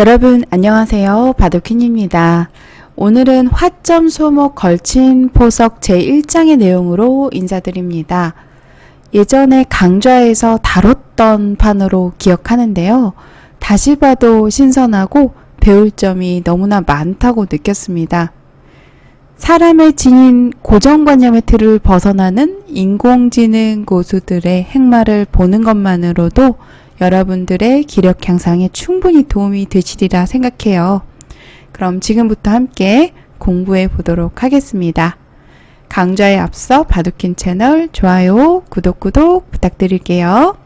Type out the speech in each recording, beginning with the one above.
여러분 안녕하세요. 바둑퀸입니다. 오늘은 화점 소목 걸친 포석 제1장의 내용으로 인사드립니다. 예전에 강좌에서 다뤘던 판으로 기억하는데요. 다시 봐도 신선하고 배울 점이 너무나 많다고 느꼈습니다. 사람의 지닌 고정관념의 틀을 벗어나는 인공지능 고수들의 행마를 보는 것만으로도 여러분들의 기력 향상에 충분히 도움이 되시리라 생각해요. 그럼 지금부터 함께 공부해 보도록 하겠습니다. 강좌에 앞서 바둑퀸 채널 좋아요, 구독 부탁드릴게요.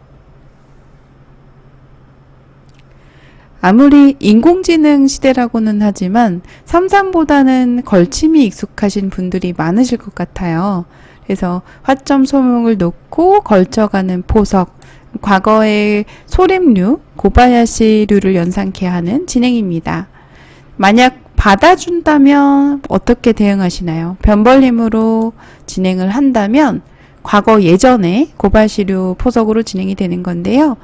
아무리 인공지능 시대라고는 하지만 삼삼보다는 걸침이 익숙하신 분들이 많으실 것 같아요. 그래서 화점 소목을 놓고 걸쳐가는 포석, 과거의 소림류, 고바야시류를 연상케 하는 진행입니다. 만약 받아준다면 어떻게 대응하시나요? 변벌림으로 진행을 한다면 과거 예전에 고바야시류 포석으로 진행이 되는 건데요.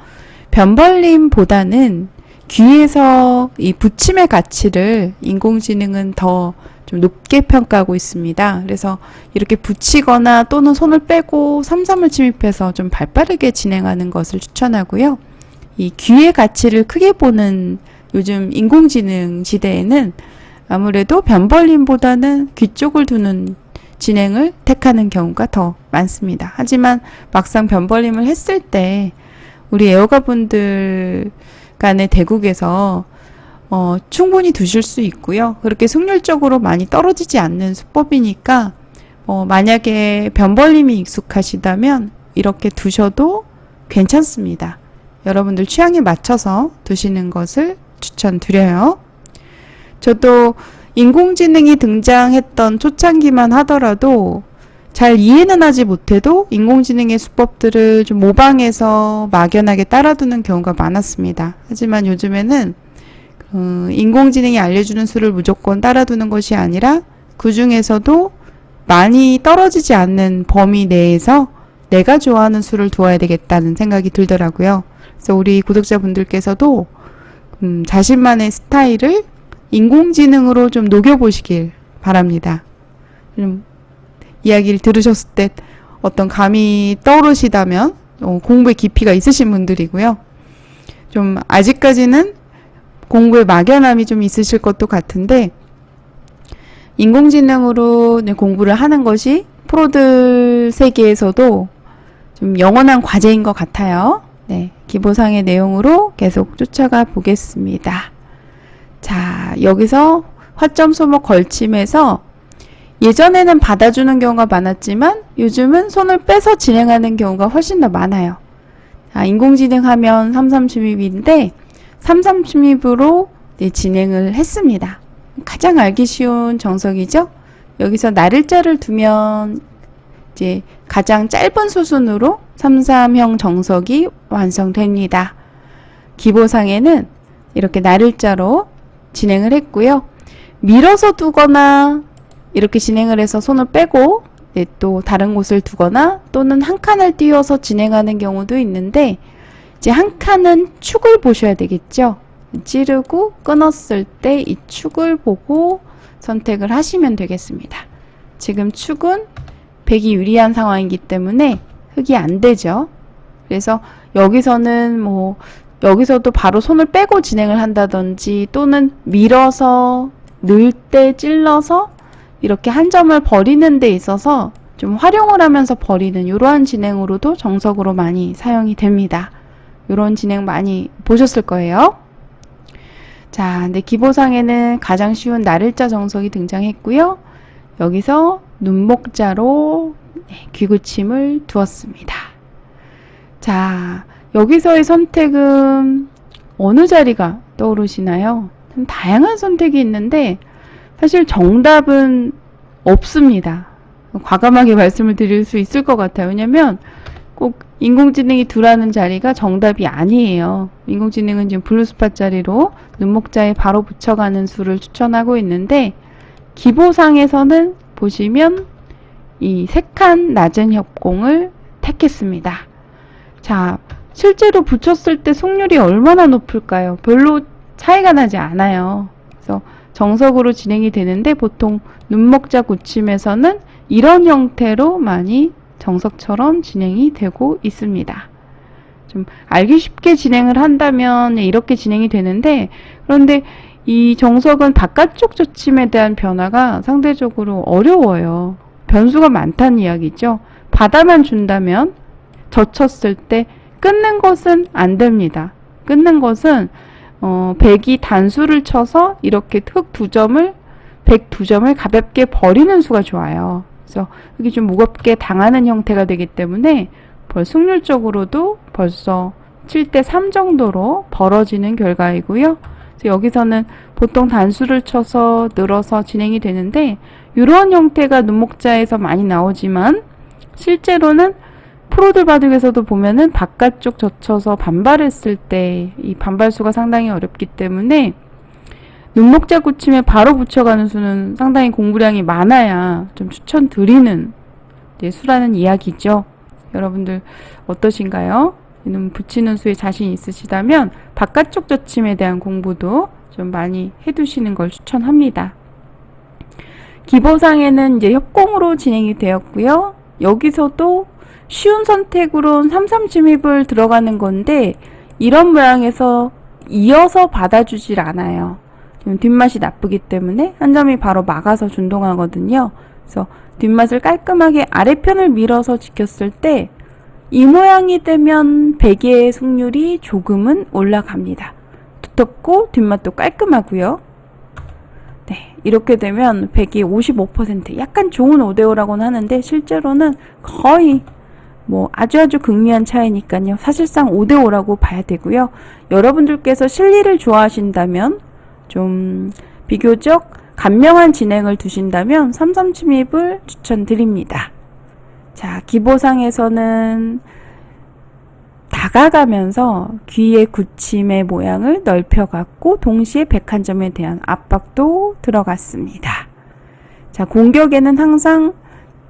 변벌림보다는 귀에서 이 붙임의 가치를 인공지능은 더 좀 높게 평가하고 있습니다. 그래서 이렇게 붙이거나 또는 손을 빼고 삼삼을 침입해서 좀 발빠르게 진행하는 것을 추천하고요. 이 귀의 가치를 크게 보는 요즘 인공지능 시대에는 아무래도 변벌림보다는 귀 쪽을 두는 진행을 택하는 경우가 더 많습니다. 하지만 막상 변벌림을 했을 때 우리 애호가분들 간의 대국에서 충분히 두실 수 있고요. 그렇게 승률적으로 많이 떨어지지 않는 수법이니까 만약에 변벌림이 익숙하시다면 이렇게 두셔도 괜찮습니다. 여러분들 취향에 맞춰서 두시는 것을 추천드려요. 저도 인공지능이 등장했던 초창기만 하더라도 잘 이해는 하지 못해도 인공지능의 수법들을 좀 모방해서 막연하게 따라두는 경우가 많았습니다. 하지만 요즘에는 인공지능이 알려주는 수를 무조건 따라두는 것이 아니라 그 중에서도 많이 떨어지지 않는 범위 내에서 내가 좋아하는 수를 두어야 되겠다는 생각이 들더라고요. 그래서 우리 구독자분들께서도 자신만의 스타일을 인공지능으로 좀 녹여보시길 바랍니다. 이야기를 들으셨을 때 어떤 감이 떠오르시다면 공부에 깊이가 있으신 분들이고요. 좀 아직까지는 공부에 막연함이 좀 있으실 것도 같은데 인공지능으로 공부를 하는 것이 프로들 세계에서도 좀 영원한 과제인 것 같아요. 네, 기보상의 내용으로 계속 쫓아가 보겠습니다. 자, 여기서 화점 소목 걸침에서 예전에는 받아주는 경우가 많았지만 요즘은 손을 빼서 진행하는 경우가 훨씬 더 많아요. 인공지능 하면 삼삼 침입인데 삼삼 침입으로 진행을 했습니다. 가장 알기 쉬운 정석이죠. 여기서 나를자를 두면 이제 가장 짧은 수순으로 삼삼형 정석이 완성됩니다. 기보상에는 이렇게 나를자로 진행을 했고요. 밀어서 두거나 이렇게 진행을 해서 손을 빼고 또 다른 곳을 두거나 또는 한 칸을 띄워서 진행하는 경우도 있는데 이제 한 칸은 축을 보셔야 되겠죠. 찌르고 끊었을 때 이 축을 보고 선택을 하시면 되겠습니다. 지금 축은 백이 유리한 상황이기 때문에 흙이 안 되죠. 그래서 여기서는 여기서도 바로 손을 빼고 진행을 한다든지 또는 밀어서 넣을 때 찔러서 이렇게 한 점을 버리는 데 있어서 좀 활용을 하면서 버리는 이러한 진행으로도 정석으로 많이 사용이 됩니다. 이런 진행 많이 보셨을 거예요. 자, 근데 기보상에는 가장 쉬운 나를자 정석이 등장했고요. 여기서 눈목자로 귀구침을 두었습니다. 자, 여기서의 선택은 어느 자리가 떠오르시나요? 참 다양한 선택이 있는데 사실 정답은 없습니다. 과감하게 말씀을 드릴 수 있을 것 같아요. 왜냐면 꼭 인공지능이 두라는 자리가 정답이 아니에요. 인공지능은 지금 블루스팟 자리로 눈목자에 바로 붙여가는 수를 추천하고 있는데 기보상에서는 보시면 이 3칸 낮은 협공을 택했습니다. 자, 실제로 붙였을 때 승률이 얼마나 높을까요? 별로 차이가 나지 않아요. 그래서 정석으로 진행이 되는데 보통 눈목자 굳힘에서는 이런 형태로 많이 정석처럼 진행이 되고 있습니다. 좀 알기 쉽게 진행을 한다면 이렇게 진행이 되는데, 그런데 이 정석은 바깥쪽 젖힘에 대한 변화가 상대적으로 어려워요. 변수가 많다는 이야기죠. 받아만 준다면 젖혔을 때 끊는 것은 안 됩니다. 끊는 것은 백이 단수를 쳐서 이렇게 백 두 점을 가볍게 버리는 수가 좋아요. 그래서 흙이 좀 무겁게 당하는 형태가 되기 때문에 승률적으로도 벌써 7대 3 정도로 벌어지는 결과이고요. 그래서 여기서는 보통 단수를 쳐서 늘어서 진행이 되는데, 이런 형태가 눈목자에서 많이 나오지만 실제로는 프로들 바둑에서도 보면은 바깥쪽 젖혀서 반발했을 때 이 반발수가 상당히 어렵기 때문에 눈목자 굳힘에 바로 붙여가는 수는 상당히 공부량이 많아야 좀 추천드리는 수라는 이야기죠. 여러분들 어떠신가요? 이놈 붙이는 수에 자신 있으시다면 바깥쪽 젖힘에 대한 공부도 좀 많이 해두시는 걸 추천합니다. 기보상에는 이제 협공으로 진행이 되었고요. 여기서도 쉬운 선택으로는 3-3 침입을 들어가는 건데, 이런 모양에서 이어서 받아주질 않아요. 뒷맛이 나쁘기 때문에 한 점이 바로 막아서 준동하거든요. 그래서 뒷맛을 깔끔하게 아래편을 밀어서 지켰을 때 이 모양이 되면 백의 승률이 조금은 올라갑니다. 두텁고 뒷맛도 깔끔하고요. 네, 이렇게 되면 백이 55%, 약간 좋은 5대5라고는 하는데 실제로는 거의 아주 극미한 차이니까요. 사실상 5대5라고 봐야 되고요. 여러분들께서 실리를 좋아하신다면 좀 비교적 간명한 진행을 두신다면 3-3 침입을 추천드립니다. 자, 기보상에서는 다가가면서 귀의 굳힘의 모양을 넓혀갔고 동시에 백 한 점에 대한 압박도 들어갔습니다. 자, 공격에는 항상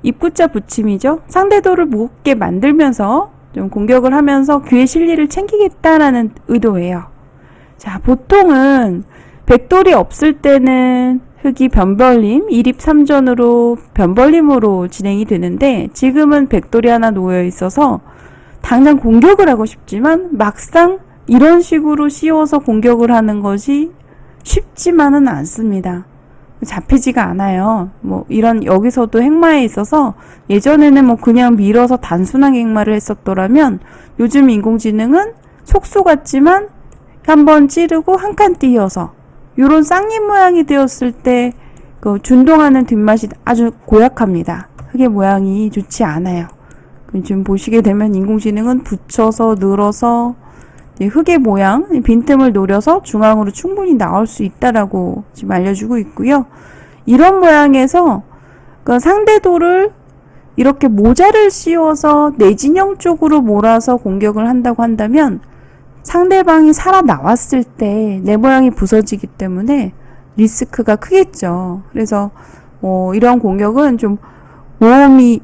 입구자 붙임이죠. 상대도를 무겁게 만들면서 좀 공격을 하면서 귀의 실리를 챙기겠다라는 의도예요. 자, 보통은 백돌이 없을 때는 흙이 변벌림, 1입 3전으로 변벌림으로 진행이 되는데, 지금은 백돌이 하나 놓여 있어서 당장 공격을 하고 싶지만 막상 이런 식으로 씌워서 공격을 하는 것이 쉽지만은 않습니다. 잡히지가 않아요. 이런 여기서도 행마에 있어서 예전에는 그냥 밀어서 단순하게 행마를 했었더라면, 요즘 인공지능은 속수 같지만 한번 찌르고 한 칸 띄어서 요런 쌍잎 모양이 되었을 때 그 준동하는 뒷맛이 아주 고약합니다. 흙의 모양이 좋지 않아요. 지금 보시게 되면 인공지능은 붙여서 늘어서 흙의 모양, 빈틈을 노려서 중앙으로 충분히 나올 수 있다라고 지금 알려주고 있고요. 이런 모양에서 그 상대도를 이렇게 모자를 씌워서 내진영 쪽으로 몰아서 공격을 한다고 한다면 상대방이 살아나왔을 때 내 모양이 부서지기 때문에 리스크가 크겠죠. 그래서 이런 공격은 좀 모험이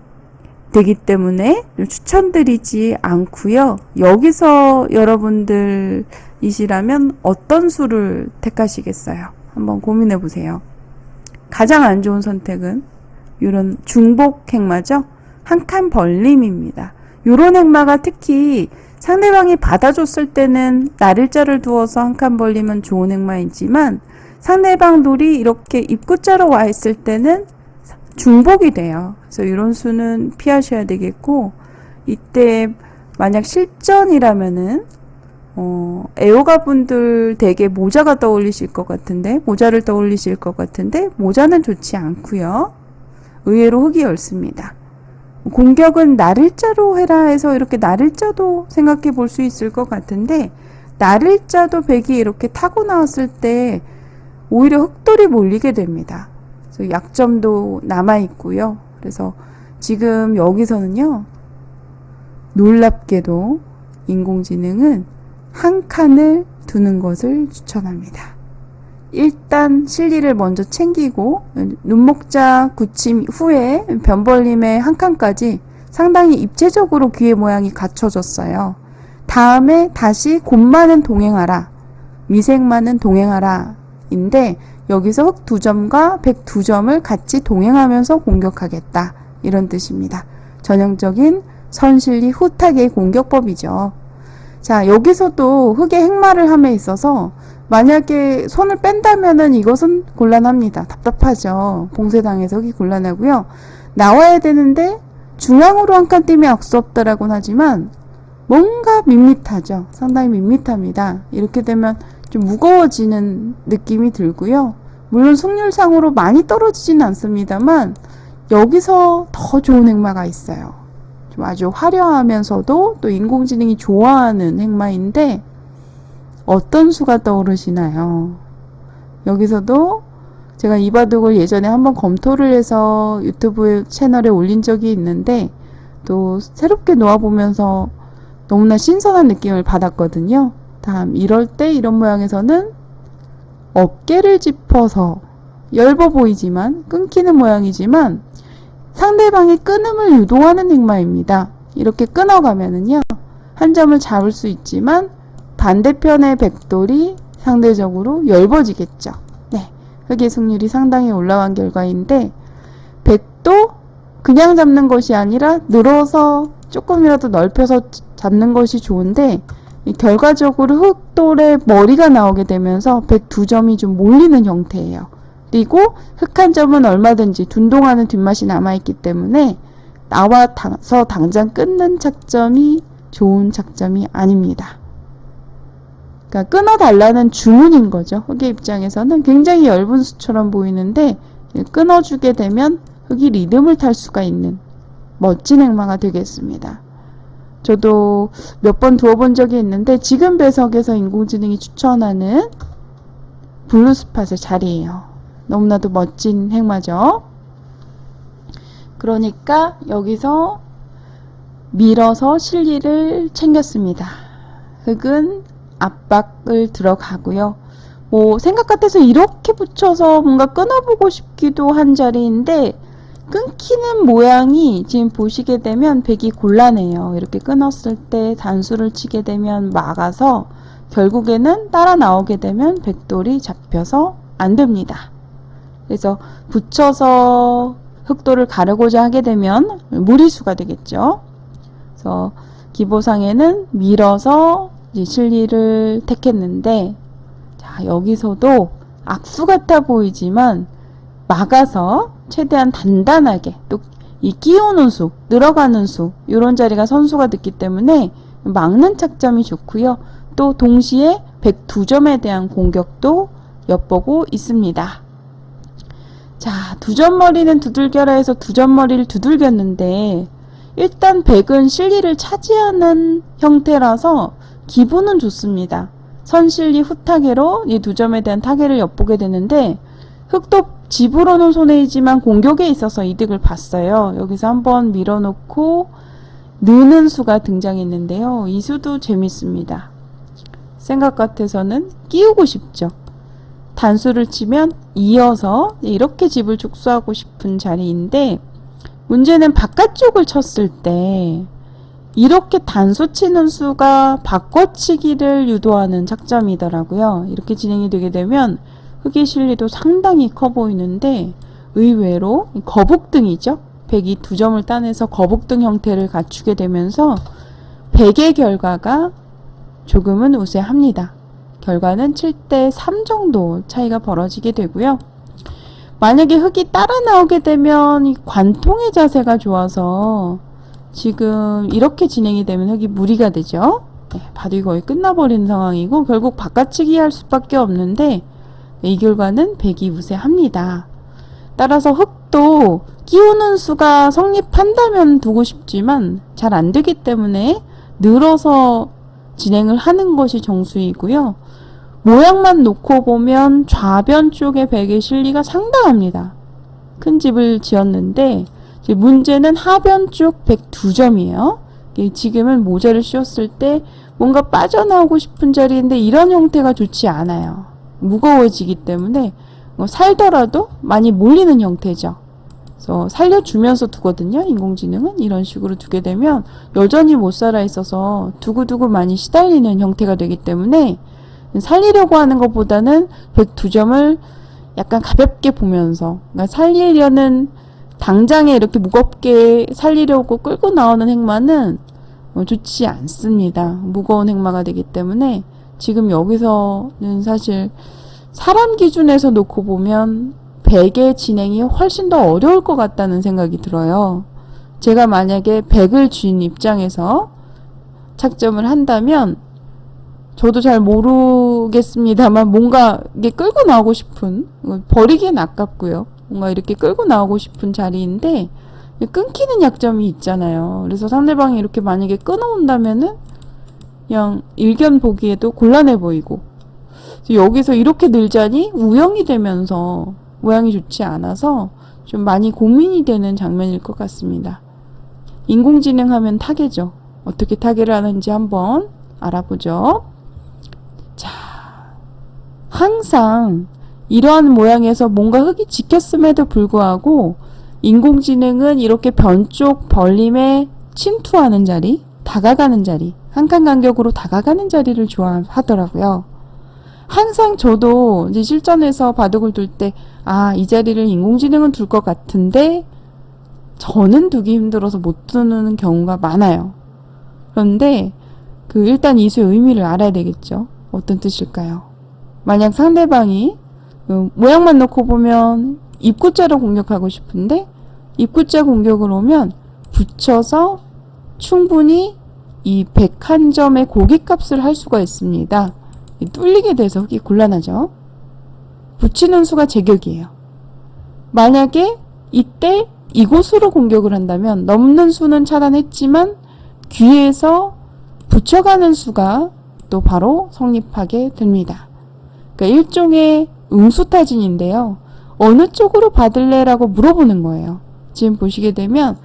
되기 때문에 추천드리지 않고요. 여기서 여러분들이시라면 어떤 수를 택하시겠어요? 한번 고민해 보세요. 가장 안 좋은 선택은 이런 중복 행마죠. 한 칸 벌림입니다. 이런 행마가 특히 상대방이 받아줬을 때는 날일자를 두어서 한 칸 벌리면 좋은 행마이지만, 상대방 돌이 이렇게 입구자로 와 있을 때는 중복이 돼요. 그래서 이런 수는 피하셔야 되겠고, 이때 만약 실전이라면은 애호가 분들 되게 모자가 떠올리실 것 같은데, 모자를 떠올리실 것 같은데, 모자는 좋지 않고요. 의외로 흙이 넓습니다. 공격은 날일자로 해라 해서 이렇게 날일자도 생각해 볼 수 있을 것 같은데, 날일자도 백이 이렇게 타고 나왔을 때 오히려 흙돌이 몰리게 됩니다. 그래서 약점도 남아 있고요. 그래서 지금 여기서는요, 놀랍게도 인공지능은 한 칸을 두는 것을 추천합니다. 일단 실리를 먼저 챙기고 눈목자 굳힘 후에 변벌림의 한 칸까지 상당히 입체적으로 귀의 모양이 갖춰졌어요. 다음에 다시 곶마는 동행하라. 미생만은 동행하라 인데 여기서 흑 2점과 백 2점을 같이 동행하면서 공격하겠다 이런 뜻입니다. 전형적인 선실리 후타게의 공격법이죠. 자, 여기서도 흑의 행마를 함에 있어서 만약에 손을 뺀다면은 이것은 곤란합니다. 답답하죠. 봉쇄당해서 흑이 곤란하고요. 나와야 되는데 중앙으로 한 칸 뛰면 악수 없다라고는 하지만 뭔가 밋밋하죠. 상당히 밋밋합니다. 이렇게 되면 좀 무거워지는 느낌이 들고요. 물론 승률상으로 많이 떨어지지는 않습니다만 여기서 더 좋은 행마가 있어요. 좀 아주 화려하면서도 또 인공지능이 좋아하는 행마인데 어떤 수가 떠오르시나요? 여기서도 제가 이 바둑을 예전에 한번 검토를 해서 유튜브 채널에 올린 적이 있는데 또 새롭게 놓아보면서 너무나 신선한 느낌을 받았거든요. 다음 이럴 때 이런 모양에서는 어깨를 짚어서 엷어 보이지만 끊기는 모양이지만 상대방의 끊음을 유도하는 행마입니다. 이렇게 끊어가면은요 한 점을 잡을 수 있지만 반대편의 백돌이 상대적으로 엷어지겠죠. 네, 흑의 승률이 상당히 올라간 결과인데 백도 그냥 잡는 것이 아니라 늘어서 조금이라도 넓혀서 잡는 것이 좋은데 결과적으로 흑돌의 머리가 나오게 되면서 백 2점이 좀 몰리는 형태예요. 그리고 흑 한 점은 얼마든지 둔동하는 뒷맛이 남아있기 때문에 나와서 당장 끊는 착점이 좋은 착점이 아닙니다. 그러니까 끊어달라는 주문인 거죠. 흑의 입장에서는 굉장히 엷은 수처럼 보이는데 끊어주게 되면 흑이 리듬을 탈 수가 있는 멋진 행마가 되겠습니다. 저도 몇 번 두어본 적이 있는데 지금 배석에서 인공지능이 추천하는 블루스팟의 자리예요. 너무나도 멋진 행마죠. 그러니까 여기서 밀어서 실리를 챙겼습니다. 흑은 압박을 들어가고요. 뭐 생각 같아서 이렇게 붙여서 뭔가 끊어보고 싶기도 한 자리인데 끊기는 모양이 지금 보시게 되면 백이 곤란해요. 이렇게 끊었을 때 단수를 치게 되면 막아서 결국에는 따라 나오게 되면 백돌이 잡혀서 안 됩니다. 그래서 붙여서 흑돌을 가르고자 하게 되면 무리수가 되겠죠. 그래서 기보상에는 밀어서 이제 실리를 택했는데 자, 여기서도 악수 같아 보이지만 막아서 최대한 단단하게 또 이 끼우는 수, 늘어가는 수 이런 자리가 선수가 됐기 때문에 막는 착점이 좋고요. 또 동시에 백 2점에 대한 공격도 엿보고 있습니다. 자, 2점 머리는 두들겨라 해서 2점 머리를 두들겼는데 일단 백은 실리를 차지하는 형태라서 기분은 좋습니다. 선실리 후타게로 이 2점에 대한 타게를 엿보게 되는데 흑도 집으로는 손해이지만 공격에 있어서 이득을 봤어요. 여기서 한번 밀어놓고 느는 수가 등장했는데요. 이 수도 재밌습니다. 생각 같아서는 끼우고 싶죠. 단수를 치면 이어서 이렇게 집을 축소하고 싶은 자리인데 문제는 바깥쪽을 쳤을 때 이렇게 단수 치는 수가 바꿔치기를 유도하는 작점이더라고요. 이렇게 진행이 되게 되면 흑의 실리도 상당히 커 보이는데 의외로 거북등이죠. 백이 2점을 따내서 거북등 형태를 갖추게 되면서 백의 결과가 조금은 우세합니다. 결과는 7대 3 정도 차이가 벌어지게 되고요. 만약에 흑이 따라 나오게 되면 이 관통의 자세가 좋아서 지금 이렇게 진행이 되면 흑이 무리가 되죠. 네, 바둑이 거의 끝나버리는 상황이고 결국 바깥치기 할 수밖에 없는데 이 결과는 백이 우세합니다. 따라서 흑도 끼우는 수가 성립한다면 두고 싶지만 잘 안되기 때문에 늘어서 진행을 하는 것이 정수이고요. 모양만 놓고 보면 좌변 쪽에 백의 실리가 상당합니다. 큰 집을 지었는데 문제는 하변 쪽 백 2점이에요. 지금은 모자를 씌웠을 때 뭔가 빠져나오고 싶은 자리인데 이런 형태가 좋지 않아요. 무거워지기 때문에 살더라도 많이 몰리는 형태죠. 그래서 살려주면서 두거든요. 인공지능은 이런 식으로 두게 되면 여전히 못 살아 있어서 두고두고 많이 시달리는 형태가 되기 때문에 살리려고 하는 것보다는 102점을 약간 가볍게 보면서, 그러니까 살리려는 당장에 이렇게 무겁게 살리려고 끌고 나오는 행마는 좋지 않습니다. 무거운 행마가 되기 때문에 지금 여기서는 사실 사람 기준에서 놓고 보면 100의 진행이 훨씬 더 어려울 것 같다는 생각이 들어요. 제가 만약에 100을 쥔 입장에서 착점을 한다면 저도 잘 모르겠습니다만 뭔가 이게 끌고 나오고 싶은, 버리기엔 아깝고요. 뭔가 이렇게 끌고 나오고 싶은 자리인데 끊기는 약점이 있잖아요. 그래서 상대방이 이렇게 만약에 끊어온다면은 그냥 일견 보기에도 곤란해 보이고, 여기서 이렇게 늘자니 우영이 되면서 모양이 좋지 않아서 좀 많이 고민이 되는 장면일 것 같습니다. 인공지능 하면 타개죠. 어떻게 타개를 하는지 한번 알아보죠. 자, 항상 이러한 모양에서 뭔가 흙이 지켰음에도 불구하고 인공지능은 이렇게 변쪽 벌림에 침투하는 자리, 다가가는 자리, 한 칸 간격으로 다가가는 자리를 좋아하더라고요. 항상 저도 이제 실전에서 바둑을 둘 때, 이 자리를 인공지능은 둘 것 같은데 저는 두기 힘들어서 못 두는 경우가 많아요. 그런데 일단 이수의 의미를 알아야 되겠죠. 어떤 뜻일까요? 만약 상대방이 모양만 놓고 보면 입구자로 공격하고 싶은데 입구자 공격을 오면 붙여서 충분히 이 101점의 고깃값을 할 수가 있습니다. 뚫리게 돼서 흙이 곤란하죠. 붙이는 수가 제격이에요. 만약에 이때 이곳으로 공격을 한다면 넘는 수는 차단했지만 귀에서 붙여가는 수가 또 바로 성립하게 됩니다. 그러니까 일종의 응수타진인데요. 어느 쪽으로 받을래? 라고 물어보는 거예요. 지금 보시게 되면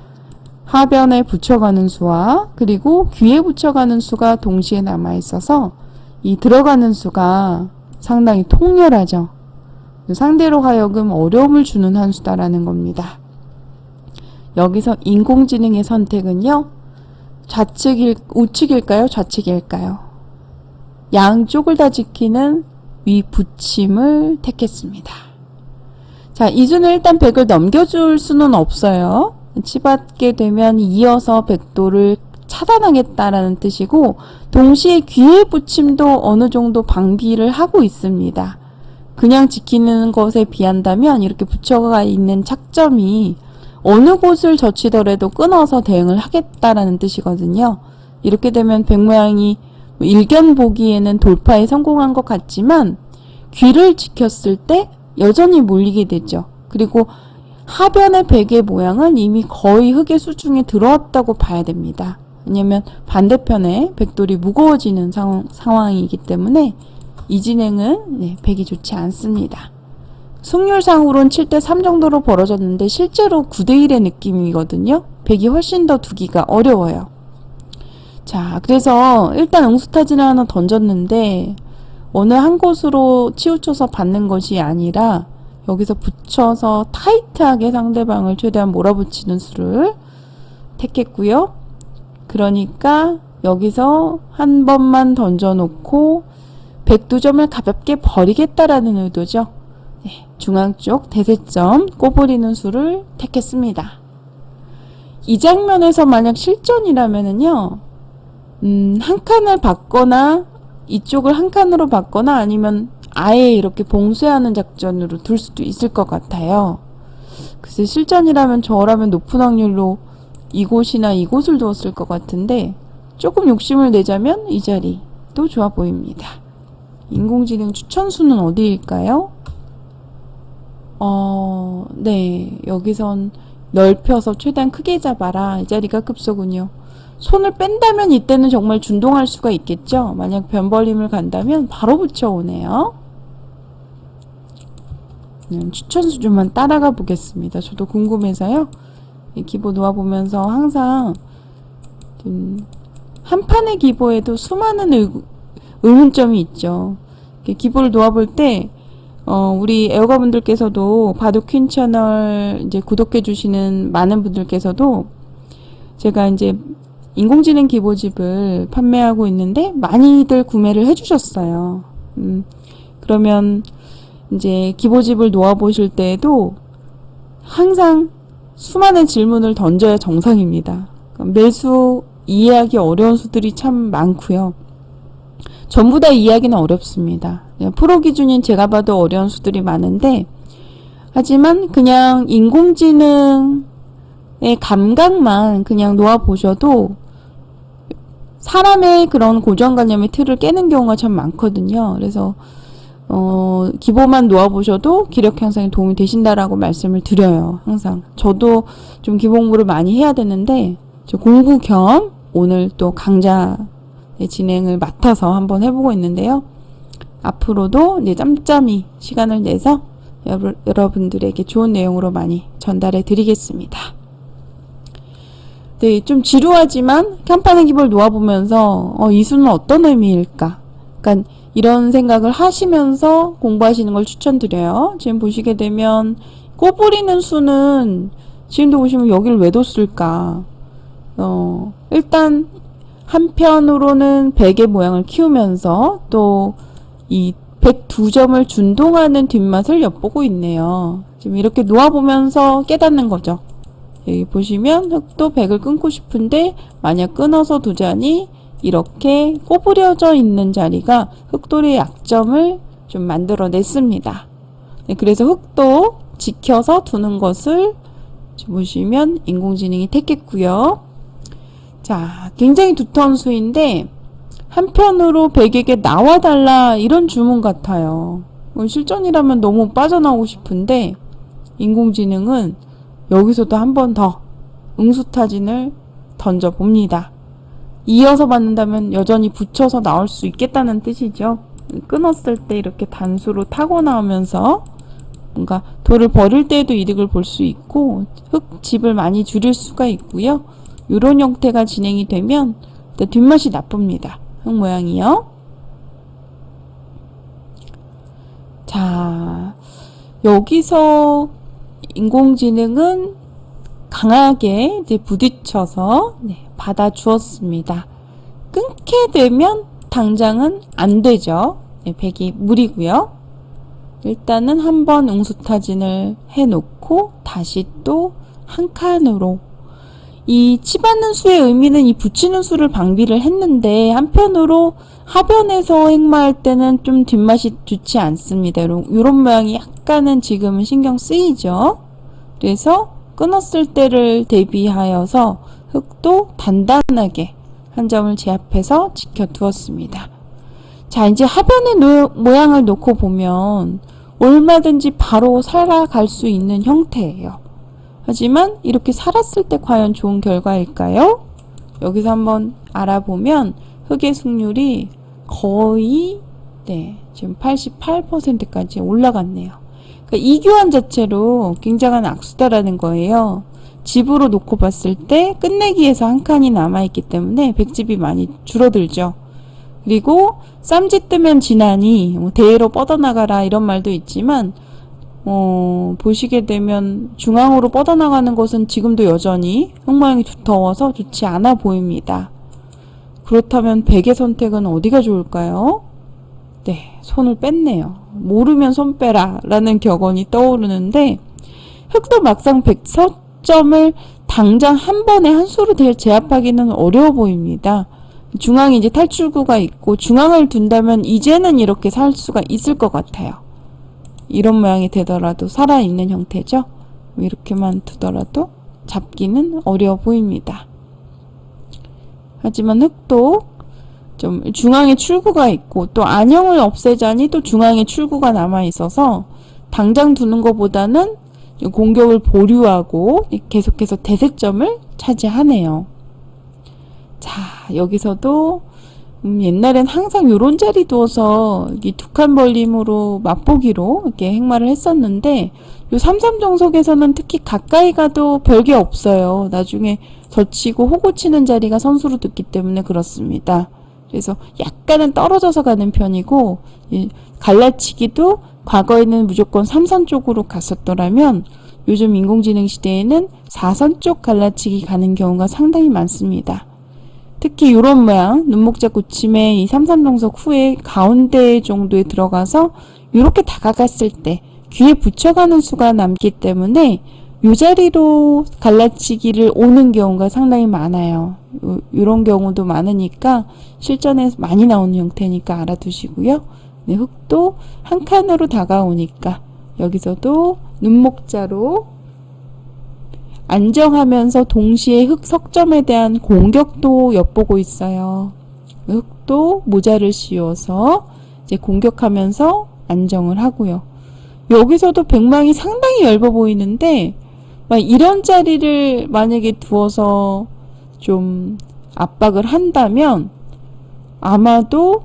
하변에 붙여가는 수와 그리고 귀에 붙여가는 수가 동시에 남아있어서 이 들어가는 수가 상당히 통렬하죠. 상대로 하여금 어려움을 주는 한 수다라는 겁니다. 여기서 인공지능의 선택은요. 우측일까요? 좌측일까요? 양쪽을 다 지키는 위 붙임을 택했습니다. 자, 이수는 일단 100을 넘겨줄 수는 없어요. 치받게 되면 이어서 100도를 차단하겠다라는 뜻이고 동시에 귀에 붙임도 어느 정도 방비를 하고 있습니다. 그냥 지키는 것에 비한다면 이렇게 붙여가 있는 착점이 어느 곳을 젖히더라도 끊어서 대응을 하겠다라는 뜻이거든요. 이렇게 되면 백 모양이 일견 보기에는 돌파에 성공한 것 같지만 귀를 지켰을 때 여전히 몰리게 되죠. 그리고 하변의 백의 모양은 이미 거의 흙의 수중에 들어왔다고 봐야 됩니다. 왜냐면 반대편에 백돌이 무거워지는 상황이기 때문에 이 진행은 백이 좋지 않습니다. 승률상으로는 7대3 정도로 벌어졌는데 실제로 9대1의 느낌이거든요. 백이 훨씬 더 두기가 어려워요. 자, 그래서 일단 응수타진을 하나 던졌는데 어느 한 곳으로 치우쳐서 받는 것이 아니라 여기서 붙여서 타이트하게 상대방을 최대한 몰아붙이는 수를 택했고요. 그러니까 여기서 한 번만 던져놓고 102점을 가볍게 버리겠다라는 의도죠. 중앙 쪽 대세점 꼬부리는 수를 택했습니다. 이 장면에서 만약 실전이라면은요, 한 칸을 받거나 이쪽을 한 칸으로 받거나 아니면 아예 이렇게 봉쇄하는 작전으로 둘 수도 있을 것 같아요. 글쎄 실전이라면 저라면 높은 확률로 이곳이나 이곳을 두었을 것 같은데 조금 욕심을 내자면 이 자리도 좋아 보입니다. 인공지능 추천수는 어디일까요? 네, 여기선 넓혀서 최대한 크게 잡아라. 이 자리가 급소군요. 손을 뺀다면 이때는 정말 준동할 수가 있겠죠. 만약 변벌림을 간다면 바로 붙여오네요. 추천수 좀만 따라가 보겠습니다. 저도 궁금해서요. 기보 놓아보면서 항상 한 판의 기보에도 수많은 의문점이 있죠. 기보를 놓아볼 때 우리 애호가분들께서도 바둑퀸 채널 이제 구독해주시는 많은 분들께서도 제가 이제 인공지능 기보집을 판매하고 있는데 많이들 구매를 해주셨어요. 그러면 이제 기보집을 놓아보실 때에도 항상 수많은 질문을 던져야 정상입니다. 매수 이해하기 어려운 수들이 참 많고요. 전부 다 이해하기는 어렵습니다. 프로 기준인 제가 봐도 어려운 수들이 많은데, 하지만 그냥 인공지능의 감각만 그냥 놓아보셔도 사람의 그런 고정관념의 틀을 깨는 경우가 참 많거든요. 그래서 기보만 놓아보셔도 기력 향상에 도움이 되신다라고 말씀을 드려요. 항상. 저도 좀 기본공부를 많이 해야 되는데, 저 공부 겸 오늘 또 강좌 진행을 맡아서 한번 해보고 있는데요. 앞으로도 이제 짬짬이 시간을 내서 여러분들에게 좋은 내용으로 많이 전달해 드리겠습니다. 네, 좀 지루하지만 간판의 기보를 놓아보면서 이 수는 어떤 의미일까? 그러니까 이런 생각을 하시면서 공부하시는 걸 추천드려요. 지금 보시게 되면 꼬부리는 수는 지금도 보시면 여기를 왜 뒀을까? 일단 한편으로는 베개 모양을 키우면서 또 이 102점을 준동하는 뒷맛을 엿보고 있네요. 지금 이렇게 놓아보면서 깨닫는 거죠. 여기 보시면 흑도 100을 끊고 싶은데 만약 끊어서 두자니 이렇게 꼬부려져 있는 자리가 흑돌의 약점을 좀 만들어냈습니다. 네, 그래서 흑도 지켜서 두는 것을 보시면 인공지능이 택했고요. 자, 굉장히 두터운 수인데 한편으로 백에게 나와달라 이런 주문 같아요. 실전이라면 너무 빠져나오고 싶은데 인공지능은 여기서도 한 번 더 응수타진을 던져봅니다. 이어서 받는다면 여전히 붙여서 나올 수 있겠다는 뜻이죠. 끊었을 때 이렇게 단수로 타고 나오면서 뭔가 돌을 버릴 때에도 이득을 볼 수 있고 흙집을 많이 줄일 수가 있고요. 이런 형태가 진행이 되면 뒷맛이 나쁩니다. 흙 모양이요. 자, 여기서 인공지능은 강하게 이제 부딪혀서 받아 주었습니다. 끊게 되면 당장은 안 되죠. 백이 무리고요. 일단은 한번 응수타진을 해놓고 다시 또 한 칸으로 이 치받는 수의 의미는 이 붙이는 수를 방비를 했는데 한편으로 하변에서 행마할 때는 좀 뒷맛이 좋지 않습니다. 이런 모양이 약간은 지금은 신경 쓰이죠. 그래서 끊었을 때를 대비하여서 흙도 단단하게 한 점을 제압해서 지켜두었습니다. 자, 이제 하변의 모양을 놓고 보면 얼마든지 바로 살아갈 수 있는 형태예요. 하지만 이렇게 살았을 때 과연 좋은 결과일까요? 여기서 한번 알아보면 흙의 승률이 거의 지금 88%까지 올라갔네요. 그러니까 이 교환 자체로 굉장한 악수다라는 거예요. 집으로 놓고 봤을 때 끝내기에서 한 칸이 남아있기 때문에 백집이 많이 줄어들죠. 그리고 쌈짓 뜨면 지나니 대회로 뻗어나가라 이런 말도 있지만 보시게 되면 중앙으로 뻗어나가는 것은 지금도 여전히 흙 모양이 두터워서 좋지 않아 보입니다. 그렇다면 백의 선택은 어디가 좋을까요? 네, 손을 뺐네요. 모르면 손 빼라 라는 격언이 떠오르는데 흙도 막상 100점을 당장 한 번에 한 수로 제압하기는 어려워 보입니다. 중앙에 이제 탈출구가 있고 중앙을 둔다면 이제는 이렇게 살 수가 있을 것 같아요. 이런 모양이 되더라도 살아있는 형태죠. 이렇게만 두더라도 잡기는 어려워 보입니다. 하지만 흙도 좀 중앙에 출구가 있고 또 안형을 없애자니 또 중앙에 출구가 남아 있어서 당장 두는 것보다는 공격을 보류하고 계속해서 대세점을 차지하네요. 자, 여기서도 옛날엔 항상 요런 자리 두어서 이 두 칸 벌림으로 맛보기로 이렇게 행마를 했었는데 요 삼삼정석에서는 특히 가까이 가도 별게 없어요. 나중에 젖히고 호구 치는 자리가 선수로 듣기 때문에 그렇습니다. 그래서 약간은 떨어져서 가는 편이고 갈라치기도 과거에는 무조건 3선 쪽으로 갔었더라면 요즘 인공지능 시대에는 4선 쪽 갈라치기 가는 경우가 상당히 많습니다. 특히 이런 모양, 눈목자 굳힘의 이 삼삼동석 후에 가운데 정도에 들어가서 이렇게 다가갔을 때 귀에 붙여가는 수가 남기 때문에 이 자리로 갈라치기를 오는 경우가 상당히 많아요. 이런 경우도 많으니까 실전에 많이 나오는 형태니까 알아두시고요. 네, 흙도 한 칸으로 다가오니까 여기서도 눈목자로 안정하면서 동시에 흙 석점에 대한 공격도 엿보고 있어요. 흙도 모자를 씌워서 이제 공격하면서 안정을 하고요. 여기서도 백망이 상당히 얇아 보이는데 이런 자리를 만약에 두어서 좀 압박을 한다면 아마도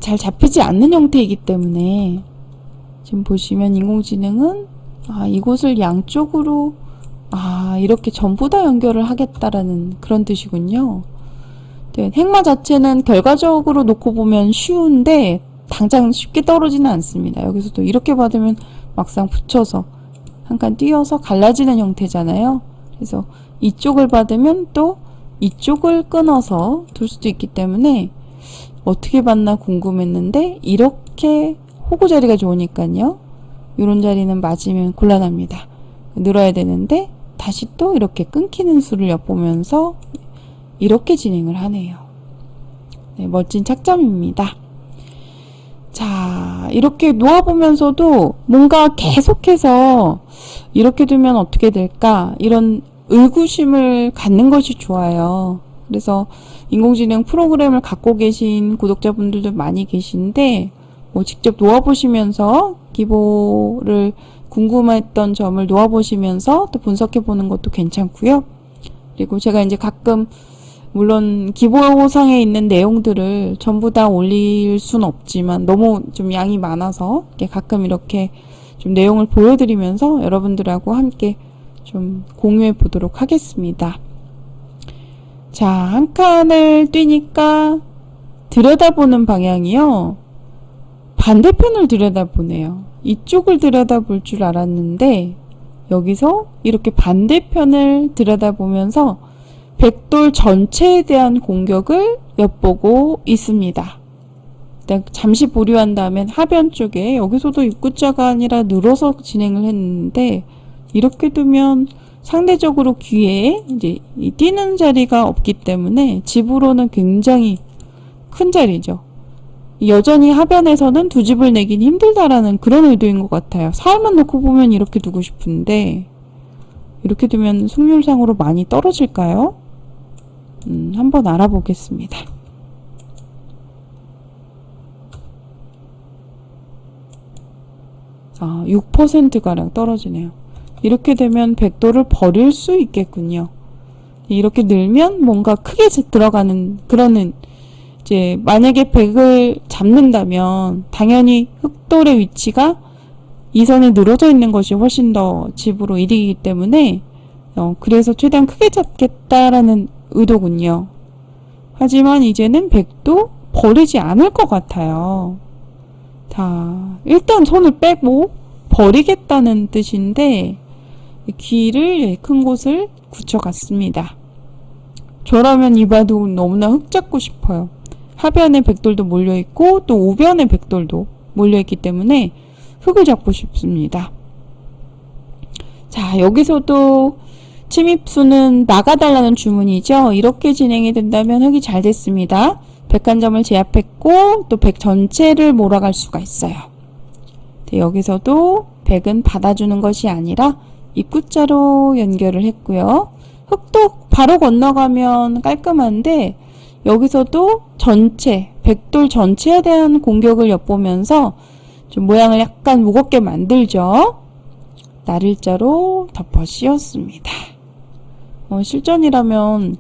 잘 잡히지 않는 형태이기 때문에 지금 보시면 인공지능은 이곳을 양쪽으로 이렇게 전부 다 연결을 하겠다라는 그런 뜻이군요. 네, 행마 자체는 결과적으로 놓고 보면 쉬운데 당장 쉽게 떨어지는 않습니다. 여기서도 이렇게 받으면 막상 붙여서 한 칸 띄어서 갈라지는 형태잖아요. 그래서 이쪽을 받으면 또 이쪽을 끊어서 둘 수도 있기 때문에 어떻게 받나 궁금했는데 이렇게 호구 자리가 좋으니까요. 이런 자리는 맞으면 곤란합니다. 늘어야 되는데 다시 또 이렇게 끊기는 수를 엿보면서 이렇게 진행을 하네요. 네, 멋진 착점입니다. 자, 이렇게 놓아보면서도 뭔가 계속해서 이렇게 두면 어떻게 될까? 이런 의구심을 갖는 것이 좋아요. 그래서 인공지능 프로그램을 갖고 계신 구독자분들도 많이 계신데 직접 놓아보시면서 기보를 궁금했던 점을 놓아보시면서 또 분석해보는 것도 괜찮고요. 그리고 제가 이제 가끔 물론 기보상에 있는 내용들을 전부 다 올릴 순 없지만 너무 좀 양이 많아서 가끔 이렇게 좀 내용을 보여드리면서 여러분들하고 함께 좀 공유해 보도록 하겠습니다. 자, 한 칸을 뛰니까 들여다보는 방향이요. 반대편을 들여다보네요. 이쪽을 들여다볼 줄 알았는데 여기서 이렇게 반대편을 들여다보면서 백돌 전체에 대한 공격을 엿보고 있습니다. 일단 잠시 보류한 다음에 하변 쪽에 여기서도 입구자가 아니라 늘어서 진행을 했는데 이렇게 두면 상대적으로 귀에 이제 뛰는 자리가 없기 때문에 집으로는 굉장히 큰 자리죠. 여전히 하변에서는 두 집을 내긴 힘들다라는 그런 의도인 것 같아요. 사흘만 놓고 보면 이렇게 두고 싶은데 이렇게 두면 승률상으로 많이 떨어질까요? 한번 알아보겠습니다. 아, 6%가량 떨어지네요. 이렇게 되면 백도를 버릴 수 있겠군요. 이렇게 늘면 뭔가 크게 들어가는 그런 이제 만약에 백을 잡는다면 당연히 흑돌의 위치가 이 선에 늘어져 있는 것이 훨씬 더 집으로 이득이기 때문에 그래서 최대한 크게 잡겠다라는 의도군요. 하지만 이제는 백도 버리지 않을 것 같아요. 자, 일단 손을 빼고 버리겠다는 뜻인데 귀를 큰 곳을 굳혀갔습니다. 저라면 이봐도 너무나 흙 잡고 싶어요. 하변에 백돌도 몰려있고 또 우변에 백돌도 몰려있기 때문에 흙을 잡고 싶습니다. 자, 여기서도 침입수는 나가달라는 주문이죠. 이렇게 진행이 된다면 흙이 잘 됐습니다. 101점을 제압했고 또 100 전체를 몰아갈 수가 있어요. 네, 여기서도 100은 받아주는 것이 아니라 입구자로 연결을 했고요. 흙도 바로 건너가면 깔끔한데 여기서도 전체, 백돌 전체에 대한 공격을 엿보면서 좀 모양을 약간 무겁게 만들죠. 나를자로 덮어 씌웠습니다. 실전이라면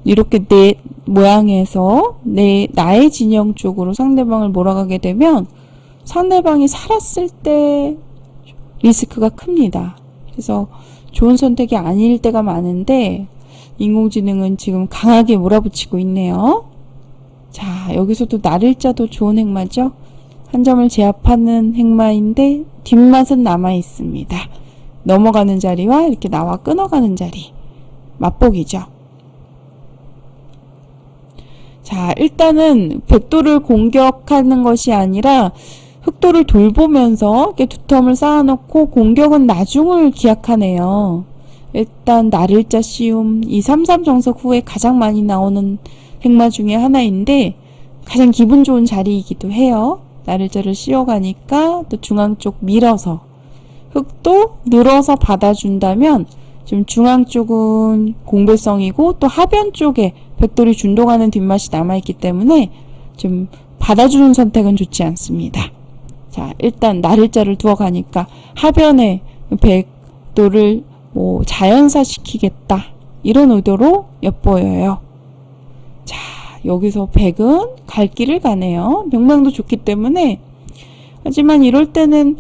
이렇게 내 모양에서 나의 진영 쪽으로 상대방을 몰아가게 되면 상대방이 살았을 때 리스크가 큽니다. 그래서 좋은 선택이 아닐 때가 많은데 인공지능은 지금 강하게 몰아붙이고 있네요. 자, 여기서도 나를자도 좋은 행마죠. 한 점을 제압하는 행마인데 뒷맛은 남아 있습니다. 넘어가는 자리와 이렇게 나와 끊어가는 자리 맛보기죠. 자, 일단은 백도를 공격하는 것이 아니라 흑도를 돌보면서 이렇게 두텀을 쌓아놓고 공격은 나중을 기약하네요. 일단 날일자 씌움, 이 3.3 정석 후에 가장 많이 나오는 행마 중에 하나인데 가장 기분 좋은 자리이기도 해요. 날일자를 씌워가니까 또 중앙 쪽 밀어서 흑도 늘어서 받아준다면 지금 중앙 쪽은 공배성이고 또 하변 쪽에 백돌이 준동하는 뒷맛이 남아있기 때문에 좀 받아주는 선택은 좋지 않습니다. 자, 일단 날일자를 두어가니까 하변에 백돌을 뭐 자연사시키겠다 이런 의도로 엿보여요. 자, 여기서 백은 갈 길을 가네요. 명망도 좋기 때문에. 하지만 이럴 때는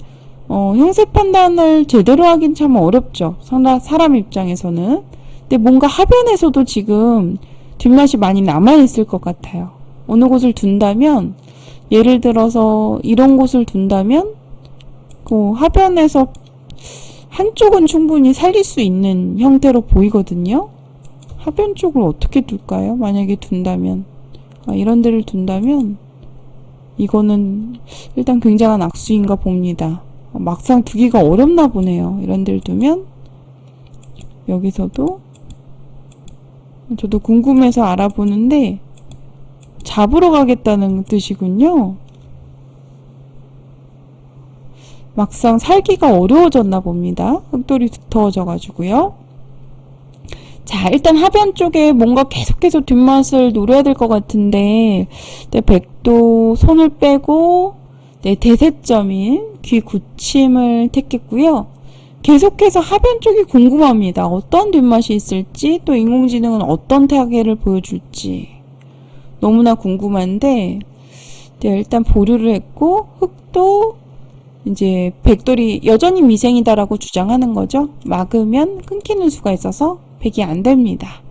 형세 판단을 제대로 하긴 참 어렵죠. 사람 입장에서는. 근데 뭔가 하변에서도 지금 뒷맛이 많이 남아있을 것 같아요. 어느 곳을 둔다면, 예를 들어서 이런 곳을 둔다면 그 하변에서 한쪽은 충분히 살릴 수 있는 형태로 보이거든요. 하변 쪽을 어떻게 둘까요? 만약에 둔다면, 이런 데를 둔다면 이거는 일단 굉장한 악수인가 봅니다. 막상 두기가 어렵나 보네요. 이런 데를 두면. 여기서도 저도 궁금해서 알아보는데 잡으러 가겠다는 뜻이군요. 막상 살기가 어려워졌나 봅니다. 흑돌이 두터워져 가지고요. 자, 일단 하변 쪽에 뭔가 계속해서 뒷맛을 노려야 될 것 같은데, 네, 백도 손을 빼고, 네, 대세점인 귀 굳힘을 택했고요. 계속해서 하변 쪽이 궁금합니다. 어떤 뒷맛이 있을지, 또 인공지능은 어떤 타겟을 보여줄지. 너무나 궁금한데, 네, 일단 보류를 했고, 흑도, 이제 백돌이 여전히 미생이다라고 주장하는 거죠. 막으면 끊기는 수가 있어서 백이 안 됩니다.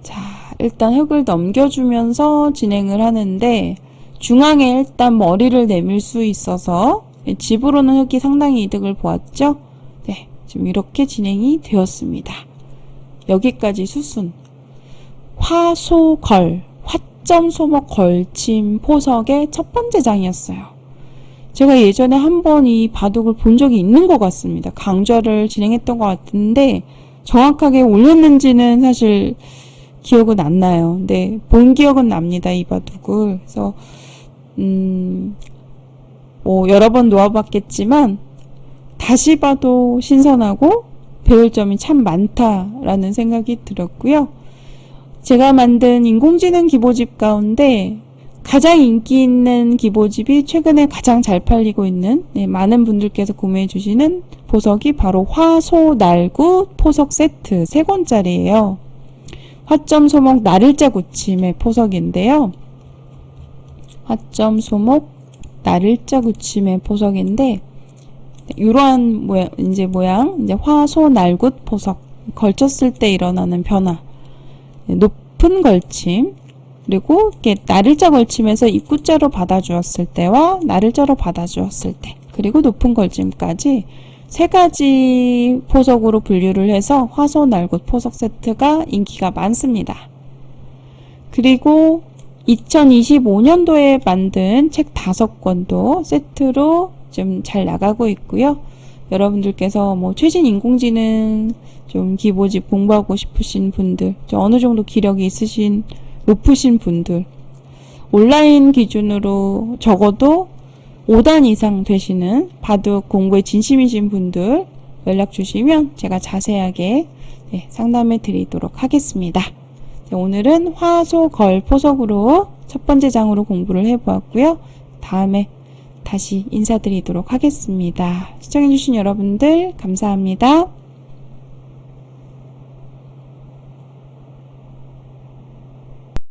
자, 일단 흑을 넘겨주면서 진행을 하는데 중앙에 일단 머리를 내밀 수 있어서 집으로는 흑이 상당히 이득을 보았죠. 네, 지금 이렇게 진행이 되었습니다. 여기까지 수순. 화소걸, 화점 소목 걸침 포석의 첫 번째 장이었어요. 제가 예전에 한번 이 바둑을 본 적이 있는 것 같습니다. 강좌를 진행했던 것 같은데 정확하게 올렸는지는 사실 기억은 안 나요. 근데 본 기억은 납니다. 이 바둑을. 그래서 뭐 여러 번 놓아봤겠지만 다시 봐도 신선하고 배울 점이 참 많다라는 생각이 들었고요. 제가 만든 인공지능 기보집 가운데 가장 인기 있는 기보집이 최근에 가장 잘 팔리고 있는, 네, 많은 분들께서 구매해 주시는 보석이 바로 화소날구 포석 세트 3권짜리예요. 화점 소목 날일자 굳힘의 포석인데요. 화점 소목 날일자 굳힘의 포석인데 이러한 모양, 이제 화소날구 포석 걸쳤을 때 일어나는 변화, 높은 걸침, 그리고 이렇게 날일자 걸침에서 입구자로 받아주었을 때와 날일자로 받아주었을 때, 그리고 높은 걸침까지 3가지 포석으로 분류를 해서 화소날구 포석 세트가 인기가 많습니다. 그리고 2025년도에 만든 책 5권도 세트로 좀 잘 나가고 있고요. 여러분들께서 뭐 최신 인공지능 좀 기보집 공부하고 싶으신 분들, 좀 어느 정도 기력이 있으신 높으신 분들, 온라인 기준으로 적어도 5단 이상 되시는 바둑 공부에 진심이신 분들 연락 주시면 제가 자세하게 상담해 드리도록 하겠습니다. 오늘은 화소걸 포석으로 첫 번째 장으로 공부를 해보았고요. 다음에 다시 인사드리도록 하겠습니다. 시청해주신 여러분들 감사합니다.